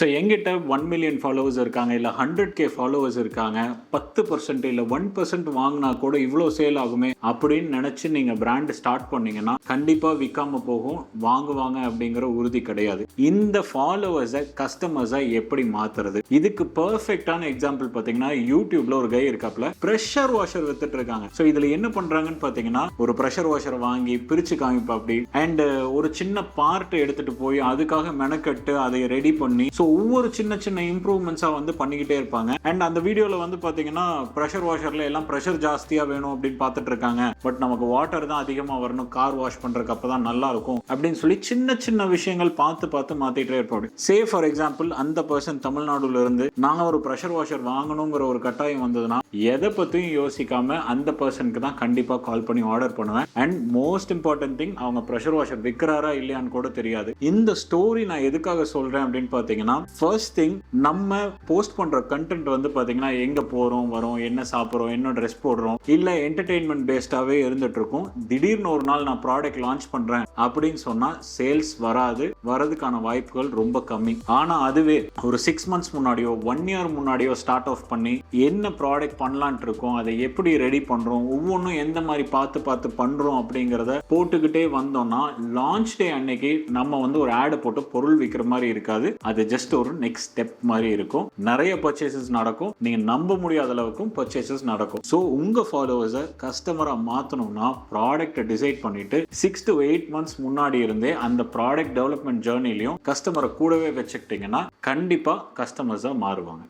So எங்கிட்ட 1 million followers இருக்காங்க, இல்லை 100K ஃபாலோவர்ஸ் இருக்காங்க, 10% இல்லை 1% வாங்கினா கூட இவ்வளோ சேல் ஆகுமே அப்படின்னு நினச்சி நீங்கள் பிராண்ட் ஸ்டார்ட் பண்ணீங்கன்னா கண்டிப்பாக விற்காம போகும், வாங்குவாங்க அப்படிங்கிற உறுதி கிடையாது. இந்த ஃபாலோவர்ஸை கஸ்டமர்ஸை எப்படி மாற்றுறது? இதுக்கு பர்ஃபெக்டான எக்ஸாம்பிள் பார்த்தீங்கன்னா யூடியூப்ல ஒரு கை இருக்காப்புல ப்ரெஷர் வாஷர் வித்துட்டு இருக்காங்க. ஸோ இதில் என்ன பண்ணுறாங்கன்னு பார்த்தீங்கன்னா ஒரு ப்ரெஷர் வாஷரை வாங்கி பிரித்து காமிப்பா அப்படி அண்ட் ஒரு சின்ன பார்ட் எடுத்துட்டு போய் அதுக்காக மெனக்கட்டு அதை ரெடி பண்ணி ஸோ ஒவ்வொரு சின்ன சின்ன இம்ப்ரூவ்மெண்ட்ஸாக வந்து பண்ணிக்கிட்டே இருப்பாங்க. அண்ட் அந்த வீடியோவில் வந்து பார்த்தீங்கன்னா ப்ரெஷர் வாஷரில் எல்லாம் ப்ரெஷர் ஜாஸ்தியாக வேணும் அப்படின்னு பார்த்துட்டு இருக்காங்க. பட் நமக்கு வாட்டர் தான் அதிகமாக வரணும், கார் வாஷ் பண்ணுறதுக்கு அப்போ தான் நல்லா இருக்கும் அப்படின்னு சொல்லி சின்ன சின்ன விஷயங்கள் பார்த்து பார்த்து மாற்றிட்டே இருப்பாங்க. சே ஃபார் எக்ஸாம்பிள் அந்த பர்சன் தமிழ்நாடுல இருந்து நாங்கள் ஒரு ப்ரெஷர் வாஷர் வாங்கணுங்கிற ஒரு கட்டாயம் வந்ததுன்னா எதை பற்றியும் யோசிக்காம அந்த பர்சனுக்கு தான் கண்டிப்பாக கால் பண்ணி ஆர்டர் பண்ணுவேன். அண்ட் மோஸ்ட் இம்பார்ட்டன்ட் திங், அவங்க ப்ரெஷர் வாஷர் விற்கிறாரா இல்லையான்னு கூட தெரியாது. இந்த ஸ்டோரி நான் எதுக்காக சொல்றேன் அப்படின்னு பார்த்தீங்கன்னா, ஃபர்ஸ்ட் திங், நம்ம போஸ்ட் பண்ற கண்டென்ட் வந்து பார்த்தீங்கன்னா எங்க போறோம் வரோம், என்ன சாப்பிட்றோம், என்ன ட்ரெஸ் போடுறோம், இல்லை என்டர்டெயின்மெண்ட் பேஸ்டாவே இருந்துட்டு இருக்கும். திடீர்னு ஒரு நாள் நான் ப்ராடக்ட் லான்ச் பண்றேன் அப்படின்னு சொன்னா சேல்ஸ் வராது, வரதுக்கான வாய்ப்புகள் ரொம்ப கம்மி. ஆனா அதுவே ஒரு 6 மந்த்ஸ் முன்னாடியோ 1 இயர் முன்னாடியோ ஸ்டார்ட் ஆஃப் பண்ணி என்ன ப்ராடக்ட் பண்ணலான்ட்டு இருக்கோம், அதை எப்படி ரெடி பண்றோம், ஒவ்வொன்றும் எந்த மாதிரி பார்த்து பார்த்து பண்றோம் அப்படிங்கிறத போட்டுக்கிட்டே வந்தோம்னா லான்ச் டே அன்னைக்கு நம்ம வந்து ஒரு ஆட் போட்டு பொருள் விற்கிற மாதிரி இருக்காது. அது ஜஸ்ட் ஒரு நெக்ஸ்ட் ஸ்டெப் மாதிரி இருக்கும். நிறைய பர்ச்சேசஸ் நடக்கும், நீங்க நம்ப முடியாத அளவுக்கும் பர்ச்சேசஸ் நடக்கும். ஸோ உங்க ஃபாலோவர்ஸை கஸ்டமரா மாற்றணும்னா ப்ராடக்ட்டை டிசைட் பண்ணிட்டு 6 to 8 months முன்னாடி இருந்தே அந்த ப்ராடக்ட் டெவலப்மெண்ட் ஜேர்னிலையும் கஸ்டமரை கூடவே வச்சுக்கிட்டீங்கன்னா கண்டிப்பா கஸ்டமர்ஸா மாறுவாங்க.